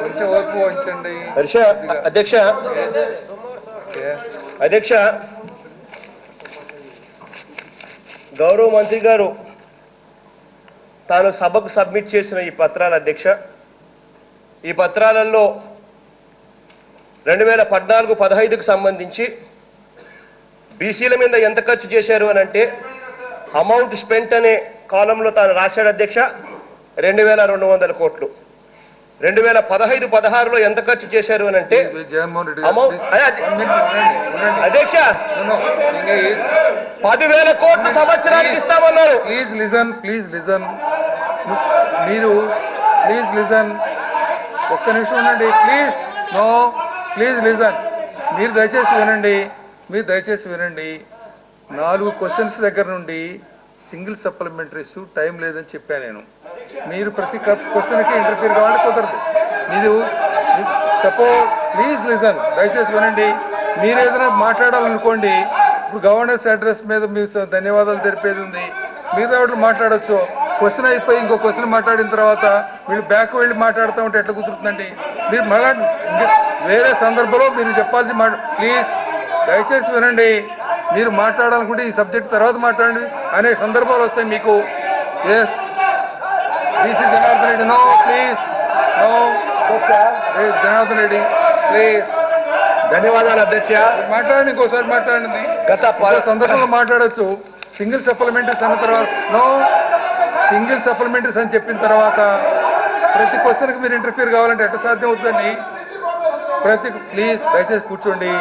కొంచెం ఓర్పు వహించండి. అధ్యక్ష అధ్యక్ష గౌరవ మంత్రి గారు తాను సభకు సబ్మిట్ చేసిన ఈ పత్రాలు అధ్యక్ష, ఈ పత్రాలలో 2014-15కు సంబంధించి బీసీల మీద ఎంత ఖర్చు చేశారు అని అంటే అమౌంట్ స్పెంట్ అనే కాలంలో తాను రాశాడు అధ్యక్ష 2200 కోట్లు. 2015-16లో ఎంత ఖర్చు చేశారు అని అంటే అధ్యక్ష 10,000 కోట్లు సంవత్సరానికి ఇస్తామన్నారు. ప్లీజ్ లిజన్ మీరు ప్లీజ్ లిజన్, ఒక్క నిమిషం ఉండండి ప్లీజ్. ప్లీజ్ లిజన్, మీరు దయచేసి వినండి. 4 క్వశ్చన్స్ దగ్గర నుండి సింగిల్ సప్లిమెంటరీస్ టైం లేదని చెప్పాను నేను. మీరు ప్రతి క్వశ్చన్కి ఇంటర్ఫీర్ కావాలంటే కుదరదు. మీరు ప్లీజ్ లిజన్, దయచేసి వినండి. మీరు ఏదైనా మాట్లాడాలనుకోండి, ఇప్పుడు గవర్నర్స్ అడ్రస్ మీద మీరు ధన్యవాదాలు తెలిపేది ఉంది, మిగతా వాటిలో మాట్లాడచ్చు. క్వశ్చన్ అయిపోయి ఇంకో క్వశ్చన్ మాట్లాడిన తర్వాత మీరు బ్యాక్ వెళ్ళి మాట్లాడుతూ ఉంటే ఎట్లా కుదురుతుందండి? మీరు మళ్ళా వేరే సందర్భంలో మీరు చెప్పాల్సి ప్లీజ్ దయచేసి వినండి. మీరు మాట్లాడాలనుకుంటే ఈ సబ్జెక్ట్ తర్వాత మాట్లాడండి. అనేక సందర్భాలు వస్తాయి మీకు. Yes BC Janardhan Reddy, no please, Janardhan Reddy please. ధన్యవాదాలు అధ్యక్ష. మాట్లాడండి, ఇంకోసారి మాట్లాడండి. గత సందర్భంలో మాట్లాడచ్చు. సింగిల్ సప్లిమెంటరీస్ అన్న తర్వాత సింగిల్ సప్లిమెంటరీస్ అని చెప్పిన తర్వాత ప్రతి క్వశ్చన్కి మీరు ఇంటర్ఫీర్ కావాలంటే ఎట్లా సాధ్యం అవుతుందండి? ప్లీజ్ దయచేసి కూర్చోండి.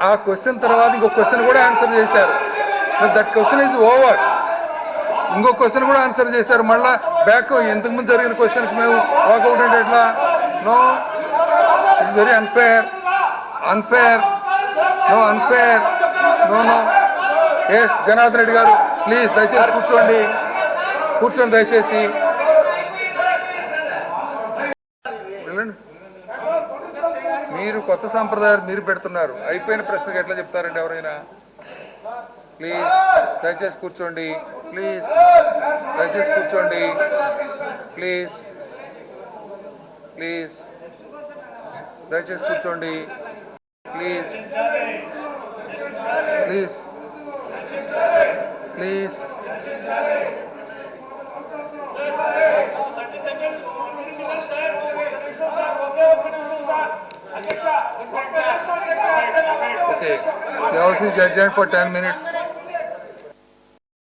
ఆ క్వశ్చన్ తర్వాత ఇంకో క్వశ్చన్ కూడా ఆన్సర్ చేశారు. That question is over. ఇంకో క్వశ్చన్ కూడా ఆన్సర్ చేశారు. మళ్ళా బ్యాక్ ఇంతకుముందు జరిగిన క్వశ్చన్కి మేము వాకౌట్ అంటే ఎట్లా? It's very unfair. Yes Janardhan Reddy garu please దయచేసి కూర్చోండి దయచేసి. మీరు కొత్త సాంప్రదాయాలు మీరు పెడుతున్నారు. అయిపోయిన ప్రశ్నకు ఎట్లా చెప్తారండి ఎవరైనా? ప్లీజ్ దయచేసి కూర్చోండి. ప్లీజ్ దయచేసి కూర్చోండి. Please Okay. The House is adjourned for 10 minutes.